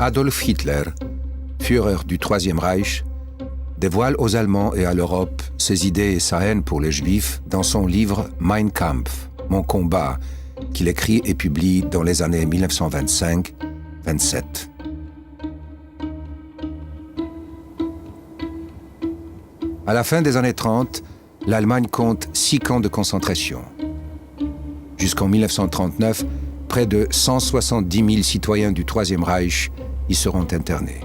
Adolf Hitler, Führer du Troisième Reich, dévoile aux Allemands et à l'Europe ses idées et sa haine pour les Juifs dans son livre « Mein Kampf », « Mon combat », qu'il écrit et publie dans les années 1925-27. À la fin des années 30, l'Allemagne compte 6 camps de concentration. Jusqu'en 1939, près de 170 000 citoyens du Troisième Reich y seront internés.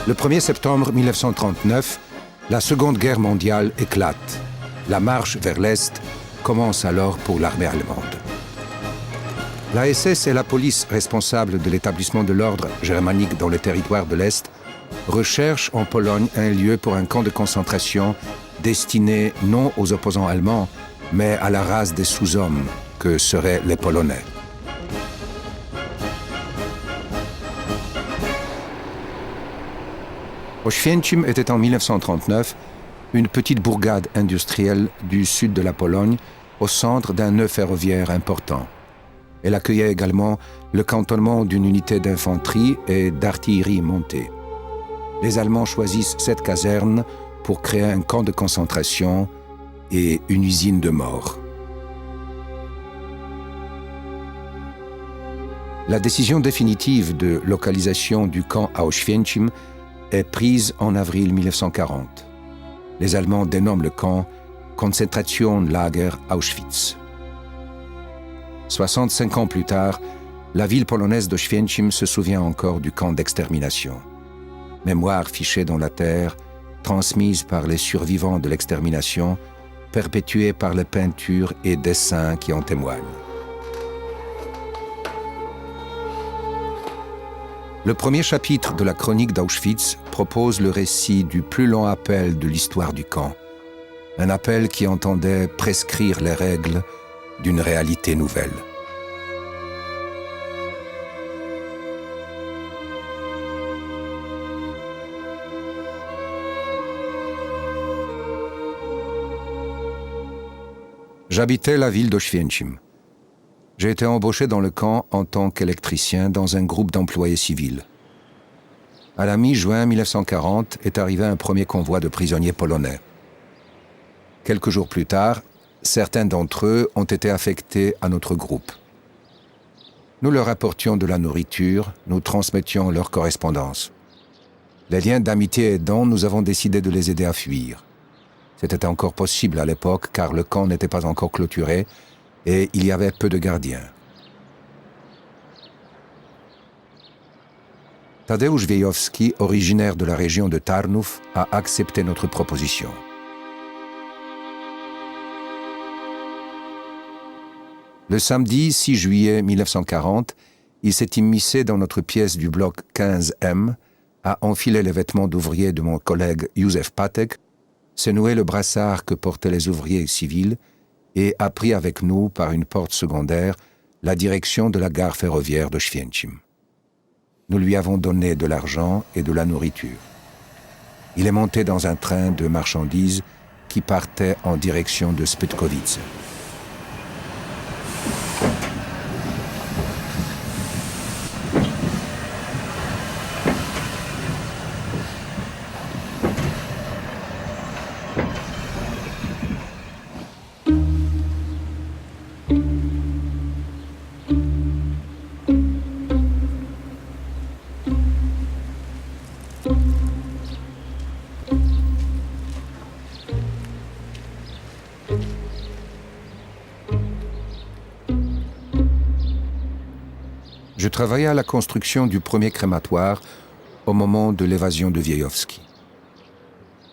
Le 1er septembre 1939, la Seconde Guerre mondiale éclate. La marche vers l'Est commence alors pour l'armée allemande. La SS et la police responsables de l'établissement de l'ordre germanique dans les territoires de l'Est recherchent en Pologne un lieu pour un camp de concentration destiné non aux opposants allemands, mais à la race des sous-hommes que seraient les Polonais. Oświęcim était en 1939 une petite bourgade industrielle du sud de la Pologne au centre d'un nœud ferroviaire important. Elle accueillait également le cantonnement d'une unité d'infanterie et d'artillerie montée. Les Allemands choisissent cette caserne pour créer un camp de concentration et une usine de mort. La décision définitive de localisation du camp à Oświęcim est prise en avril 1940. Les Allemands dénomment le camp Konzentrationslager Auschwitz. 65 ans plus tard, la ville polonaise d'Oświęcim se souvient encore du camp d'extermination. Mémoire fichée dans la terre, transmise par les survivants de l'extermination, perpétuée par les peintures et dessins qui en témoignent. Le premier chapitre de la chronique d'Auschwitz propose le récit du plus long appel de l'histoire du camp. Un appel qui entendait prescrire les règles d'une réalité nouvelle. J'habitais la ville d'Oświęcim. J'ai été embauché dans le camp en tant qu'électricien dans un groupe d'employés civils. À la mi-juin 1940 est arrivé un premier convoi de prisonniers polonais. Quelques jours plus tard, certains d'entre eux ont été affectés à notre groupe. Nous leur apportions de la nourriture, nous transmettions leur correspondance. Les liens d'amitié aidant, nous avons décidé de les aider à fuir. C'était encore possible à l'époque car le camp n'était pas encore clôturé et il y avait peu de gardiens. Tadeusz Wiejowski, originaire de la région de Tarnów, a accepté notre proposition. Le samedi 6 juillet 1940, il s'est immiscé dans notre pièce du bloc 15M, a enfilé les vêtements d'ouvrier de mon collègue Józef Patek, s'est noué le brassard que portaient les ouvriers civils et a pris avec nous, par une porte secondaire, la direction de la gare ferroviaire d'Oświęcim. Nous lui avons donné de l'argent et de la nourriture. Il est monté dans un train de marchandises qui partait en direction de Spytkowice. Je travaillais à la construction du premier crématoire au moment de l'évasion de Wiejowski.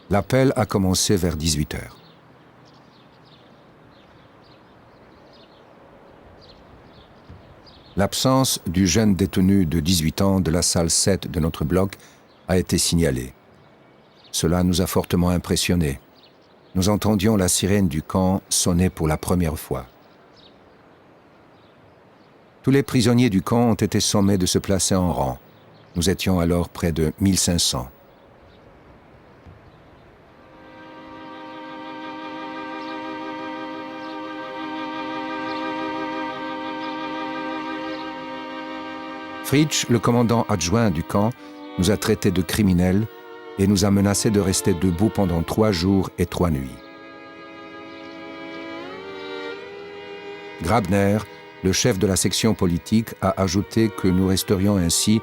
L'appel a commencé vers 18h. L'absence du jeune détenu de 18 ans de la salle 7 de notre bloc a été signalée. Cela nous a fortement impressionnés. Nous entendions la sirène du camp sonner pour la première fois. Tous les prisonniers du camp ont été sommés de se placer en rang. Nous étions alors près de 1500. Fritsch, le commandant adjoint du camp, nous a traités de criminels et nous a menacé de rester debout pendant 3 jours et 3 nuits. Grabner, le chef de la section politique, a ajouté que nous resterions ainsi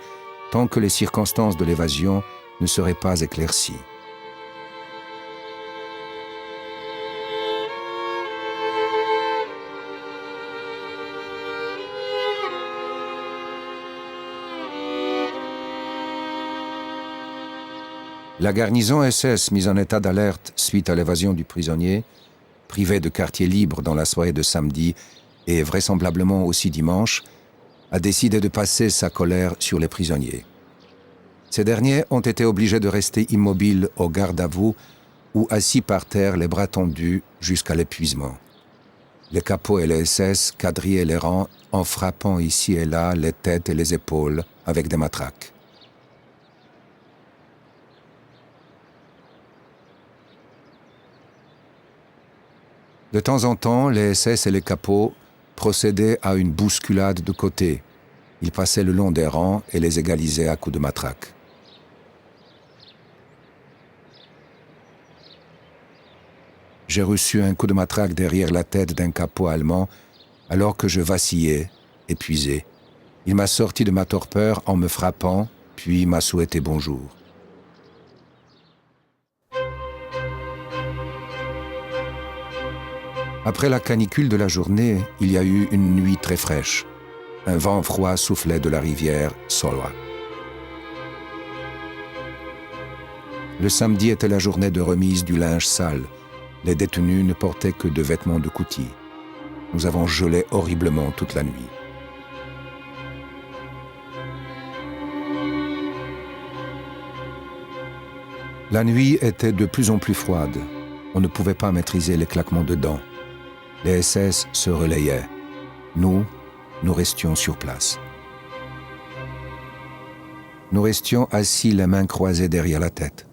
tant que les circonstances de l'évasion ne seraient pas éclaircies. La garnison SS, mise en état d'alerte suite à l'évasion du prisonnier, privée de quartier libre dans la soirée de samedi et vraisemblablement aussi dimanche, a décidé de passer sa colère sur les prisonniers. Ces derniers ont été obligés de rester immobiles au garde à vous ou assis par terre les bras tendus jusqu'à l'épuisement. Les capots et les SS quadrillaient les rangs en frappant ici et là les têtes et les épaules avec des matraques. De temps en temps, les SS et les capots procédaient à une bousculade de côté. Ils passaient le long des rangs et les égalisaient à coups de matraque. J'ai reçu un coup de matraque derrière la tête d'un capot allemand alors que je vacillais, épuisé. Il m'a sorti de ma torpeur en me frappant, puis m'a souhaité bonjour. Après la canicule de la journée, il y a eu une nuit très fraîche. Un vent froid soufflait de la rivière Solwa. Le samedi était la journée de remise du linge sale. Les détenus ne portaient que de vêtements de coutil. Nous avons gelé horriblement toute la nuit. La nuit était de plus en plus froide. On ne pouvait pas maîtriser les claquements de dents. Les SS se relayaient. Nous restions sur place. Nous restions assis les mains croisées derrière la tête.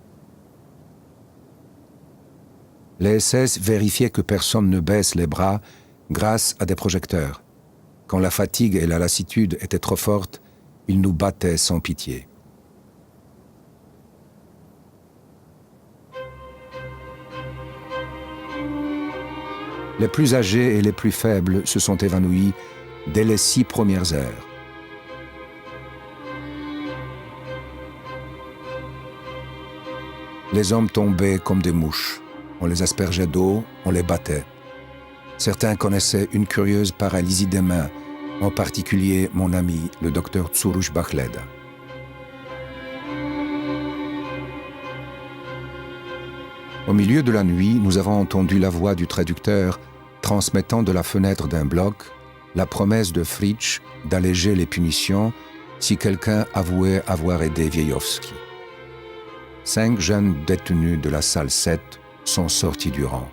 Les SS vérifiaient que personne ne baisse les bras grâce à des projecteurs. Quand la fatigue et la lassitude étaient trop fortes, ils nous battaient sans pitié. Les plus âgés et les plus faibles se sont évanouis dès les 6 premières heures. Les hommes tombaient comme des mouches. On les aspergeait d'eau, on les battait. Certains connaissaient une curieuse paralysie des mains, en particulier mon ami, le docteur Tsurush Bakhleda. Au milieu de la nuit, nous avons entendu la voix du traducteur transmettant de la fenêtre d'un bloc la promesse de Fritsch d'alléger les punitions si quelqu'un avouait avoir aidé Wiejowski. 5 jeunes détenus de la salle 7 sont sortis du rang.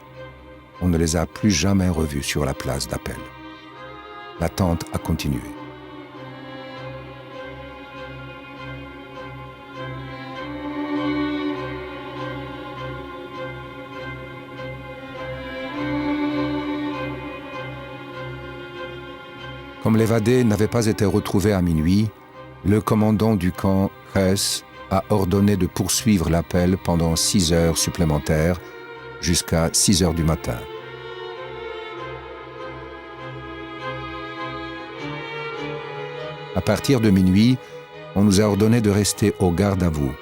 On ne les a plus jamais revus sur la place d'appel. L'attente a continué. Comme l'évadé n'avait pas été retrouvé à minuit, le commandant du camp, Hess, a ordonné de poursuivre l'appel pendant 6 heures supplémentaires jusqu'à 6 heures du matin. À partir de minuit, on nous a ordonné de rester au garde à vous.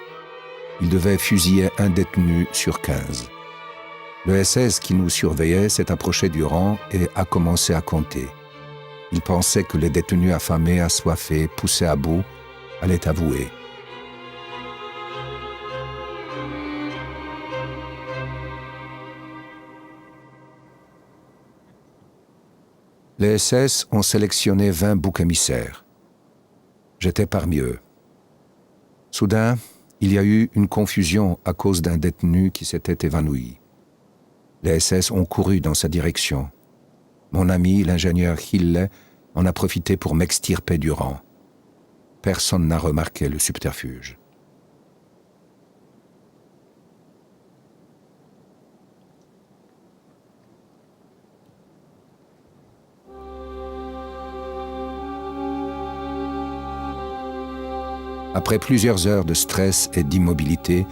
Il devait fusiller un détenu sur 15. Le SS qui nous surveillait s'est approché du rang et a commencé à compter. Il pensait que les détenus affamés, assoiffés, poussés à bout, allaient avouer. Les SS ont sélectionné 20 boucs émissaires. J'étais parmi eux. Soudain, il y a eu une confusion à cause d'un détenu qui s'était évanoui. Les SS ont couru dans sa direction. Mon ami, l'ingénieur Hille, en a profité pour m'extirper du rang. Personne n'a remarqué le subterfuge. Après plusieurs heures de stress et d'immobilité,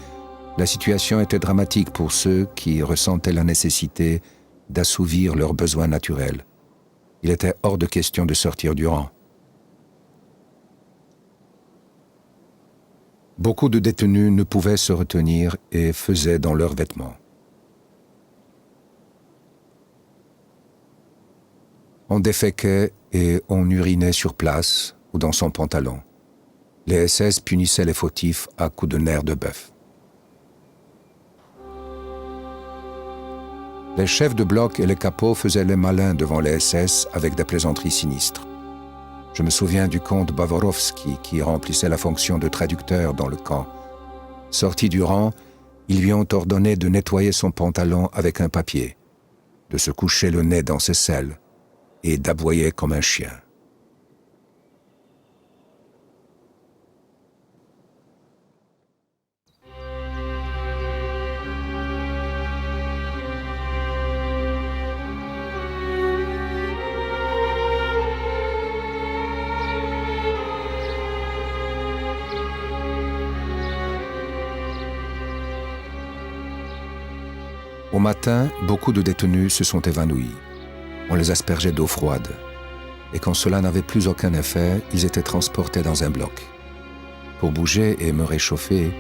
la situation était dramatique pour ceux qui ressentaient la nécessité d'assouvir leurs besoins naturels. Il était hors de question de sortir du rang. Beaucoup de détenus ne pouvaient se retenir et faisaient dans leurs vêtements. On déféquait et on urinait sur place ou dans son pantalon. Les SS punissaient les fautifs à coups de nerfs de bœuf. Les chefs de bloc et les capots faisaient les malins devant les SS avec des plaisanteries sinistres. Je me souviens du comte Bavorowski qui remplissait la fonction de traducteur dans le camp. Sorti du rang, ils lui ont ordonné de nettoyer son pantalon avec un papier, de se coucher le nez dans ses selles et d'aboyer comme un chien. Au matin, beaucoup de détenus se sont évanouis. On les aspergeait d'eau froide. Et quand cela n'avait plus aucun effet, ils étaient transportés dans un bloc. Pour bouger et me réchauffer,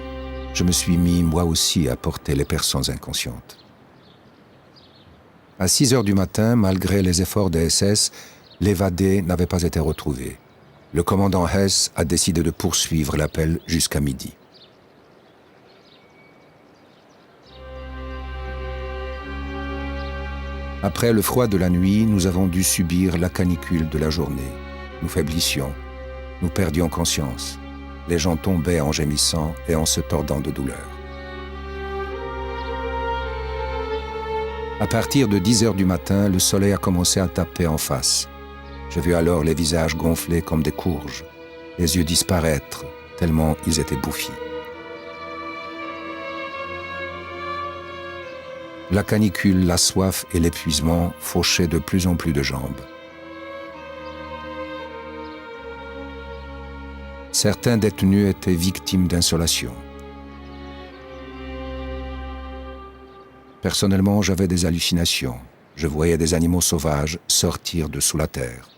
je me suis mis moi aussi à porter les personnes inconscientes. À 6 heures du matin, malgré les efforts des SS, l'évadé n'avait pas été retrouvé. Le commandant Hess a décidé de poursuivre l'appel jusqu'à midi. Après le froid de la nuit, nous avons dû subir la canicule de la journée. Nous faiblissions, nous perdions conscience. Les gens tombaient en gémissant et en se tordant de douleur. À partir de 10 heures du matin, le soleil a commencé à taper en face. J'ai vu alors les visages gonflés comme des courges, les yeux disparaître, tellement ils étaient bouffis. La canicule, la soif et l'épuisement fauchaient de plus en plus de jambes. Certains détenus étaient victimes d'insolation. Personnellement, j'avais des hallucinations. Je voyais des animaux sauvages sortir de sous la terre.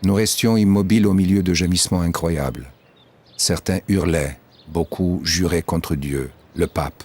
Nous restions immobiles au milieu de gémissements incroyables. Certains hurlaient. Beaucoup juraient contre Dieu, le pape.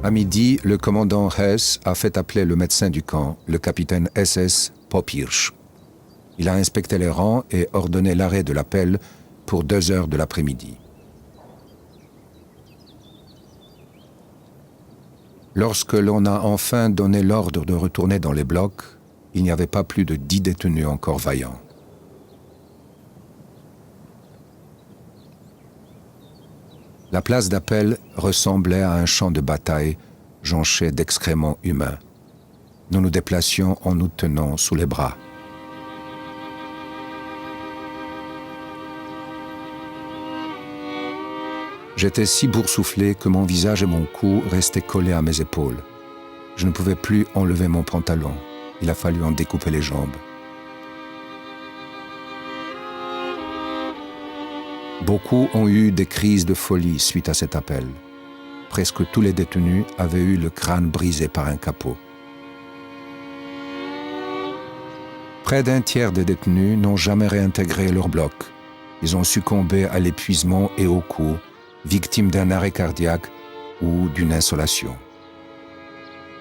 À midi, le commandant Hess a fait appeler le médecin du camp, le capitaine SS Pophirsch. Il a inspecté les rangs et ordonné l'arrêt de l'appel pour 2 heures de l'après-midi. Lorsque l'on a enfin donné l'ordre de retourner dans les blocs, il n'y avait pas plus de 10 détenus encore vaillants. La place d'appel ressemblait à un champ de bataille jonché d'excréments humains. Nous nous déplacions en nous tenant sous les bras. J'étais si boursouflé que mon visage et mon cou restaient collés à mes épaules. Je ne pouvais plus enlever mon pantalon. Il a fallu en découper les jambes. Beaucoup ont eu des crises de folie suite à cet appel. Presque tous les détenus avaient eu le crâne brisé par un capot. Près d'un tiers des détenus n'ont jamais réintégré leur bloc. Ils ont succombé à l'épuisement et aux coups, victimes d'un arrêt cardiaque ou d'une insolation.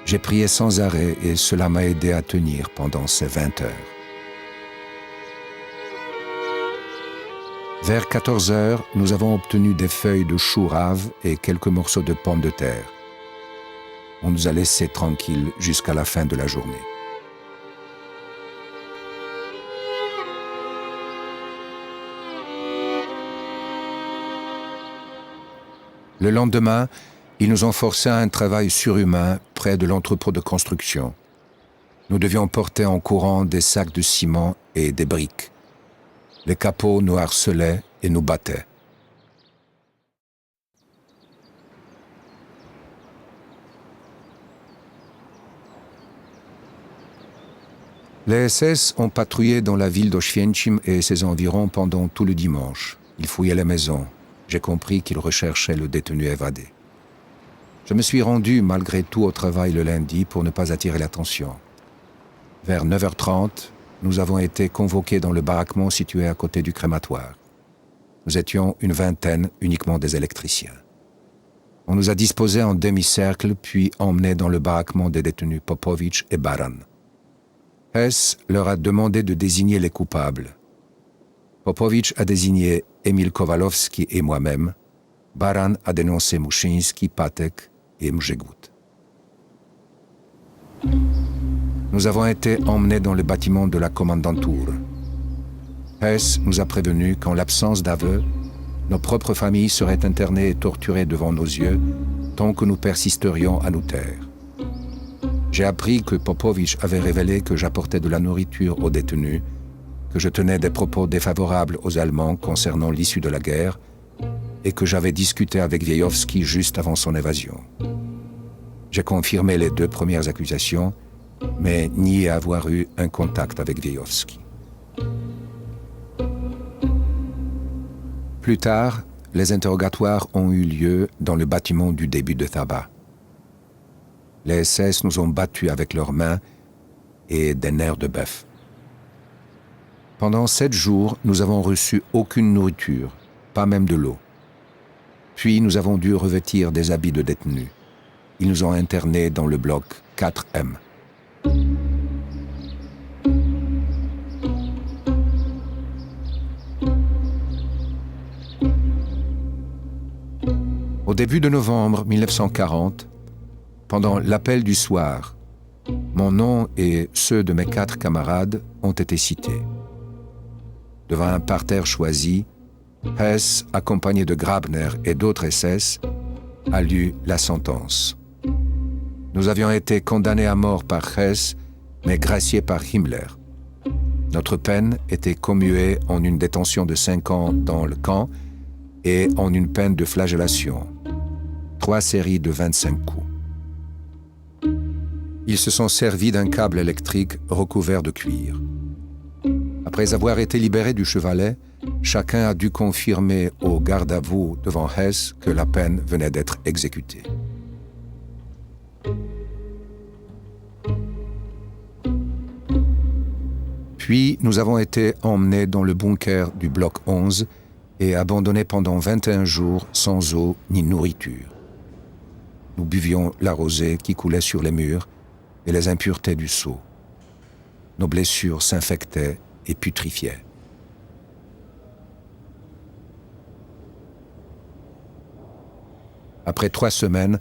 J'ai prié sans arrêt et cela m'a aidé à tenir pendant ces 20 heures. Vers 14 heures, nous avons obtenu des feuilles de chou rave et quelques morceaux de pommes de terre. On nous a laissés tranquilles jusqu'à la fin de la journée. Le lendemain, ils nous ont forcé à un travail surhumain près de l'entrepôt de construction. Nous devions porter en courant des sacs de ciment et des briques. Les capots nous harcelaient et nous battaient. Les SS ont patrouillé dans la ville d'Oświęcim et ses environs pendant tout le dimanche. Ils fouillaient les maisons. J'ai compris qu'ils recherchaient le détenu évadé. Je me suis rendu malgré tout au travail le lundi pour ne pas attirer l'attention. Vers 9h30, nous avons été convoqués dans le baraquement situé à côté du crématoire. Nous étions une vingtaine, uniquement des électriciens. On nous a disposés en demi-cercle, puis emmenés dans le baraquement des détenus Popović et Baran. Hess leur a demandé de désigner les coupables. Popović a désigné Emil Kowalowski et moi-même. Baran a dénoncé Muszyński, Patek et Mrzegut. Nous avons été emmenés dans le bâtiment de la commandanture. Hess nous a prévenus qu'en l'absence d'aveu, nos propres familles seraient internées et torturées devant nos yeux tant que nous persisterions à nous taire. J'ai appris que Popović avait révélé que j'apportais de la nourriture aux détenus, que je tenais des propos défavorables aux Allemands concernant l'issue de la guerre et que j'avais discuté avec Wiejowski juste avant son évasion. J'ai confirmé les 2 premières accusations, mais nié avoir eu un contact avec Wiejowski. Plus tard, les interrogatoires ont eu lieu dans le bâtiment du début de tabac. Les SS nous ont battus avec leurs mains et des nerfs de bœuf. Pendant 7 jours, nous n'avons reçu aucune nourriture, pas même de l'eau. Puis nous avons dû revêtir des habits de détenus. Ils nous ont internés dans le bloc 4M. Au début de novembre 1940, pendant l'appel du soir, mon nom et ceux de mes 4 camarades ont été cités. Devant un parterre choisi, Hess, accompagné de Grabner et d'autres SS, a lu la sentence. Nous avions été condamnés à mort par Hess, mais graciés par Himmler. Notre peine était commuée en une détention de 5 ans dans le camp et en une peine de flagellation. 3 séries de 25 coups. Ils se sont servis d'un câble électrique recouvert de cuir. Après avoir été libérés du chevalet, chacun a dû confirmer au garde à vous devant Hess que la peine venait d'être exécutée. Puis, nous avons été emmenés dans le bunker du bloc 11 et abandonnés pendant 21 jours sans eau ni nourriture. Nous buvions la rosée qui coulait sur les murs et les impuretés du seau. Nos blessures s'infectaient et putrifiaient. Après 3 semaines,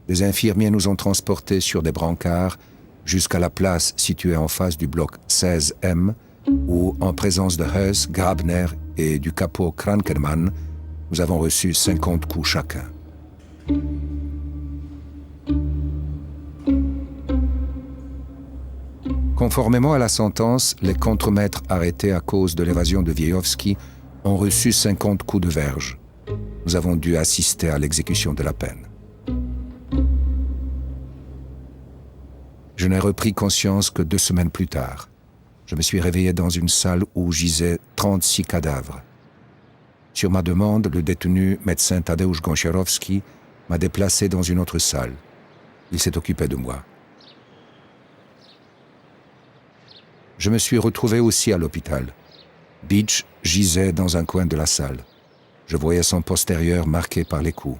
des infirmiers nous ont transportés sur des brancards jusqu'à la place située en face du bloc 16M, où, en présence de Hess, Grabner et du capot Krankermann, nous avons reçu 50 coups chacun. Conformément à la sentence, les contremaîtres arrêtés à cause de l'évasion de Wiejowski ont reçu 50 coups de verge. Nous avons dû assister à l'exécution de la peine. Je n'ai repris conscience que 2 semaines plus tard. Je me suis réveillé dans une salle où gisaient 36 cadavres. Sur ma demande, le détenu médecin Tadeusz Gąsiorowski m'a déplacé dans une autre salle. Il s'est occupé de moi. Je me suis retrouvé aussi à l'hôpital. Beach gisait dans un coin de la salle. Je voyais son postérieur marqué par les coups.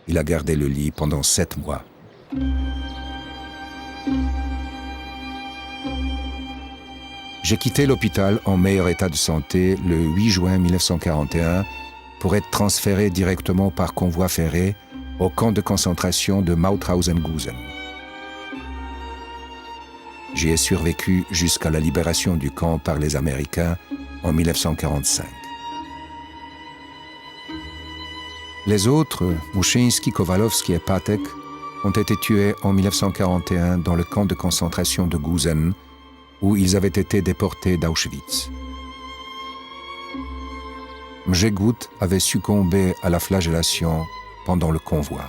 Il a gardé le lit pendant 7 mois. J'ai quitté l'hôpital en meilleur état de santé le 8 juin 1941 pour être transféré directement par convoi ferré au camp de concentration de Mauthausen-Gusen. J'y ai survécu jusqu'à la libération du camp par les Américains en 1945. Les autres, Muszyński, Kowalowski et Patek, ont été tués en 1941 dans le camp de concentration de Gusen, où ils avaient été déportés d'Auschwitz. Mjegout avait succombé à la flagellation pendant le convoi.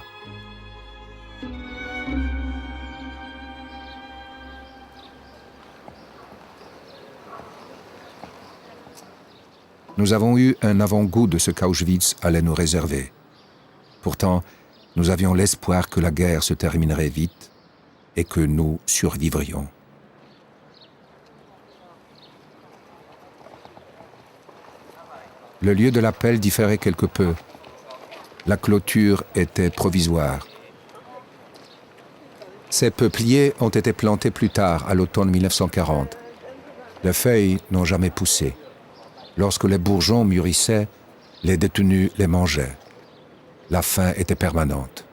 Nous avons eu un avant-goût de ce qu'Auschwitz allait nous réserver. Pourtant, nous avions l'espoir que la guerre se terminerait vite et que nous survivrions. Le lieu de l'appel différait quelque peu. La clôture était provisoire. Ces peupliers ont été plantés plus tard, à l'automne 1940. Les feuilles n'ont jamais poussé. Lorsque les bourgeons mûrissaient, les détenus les mangeaient. La faim était permanente.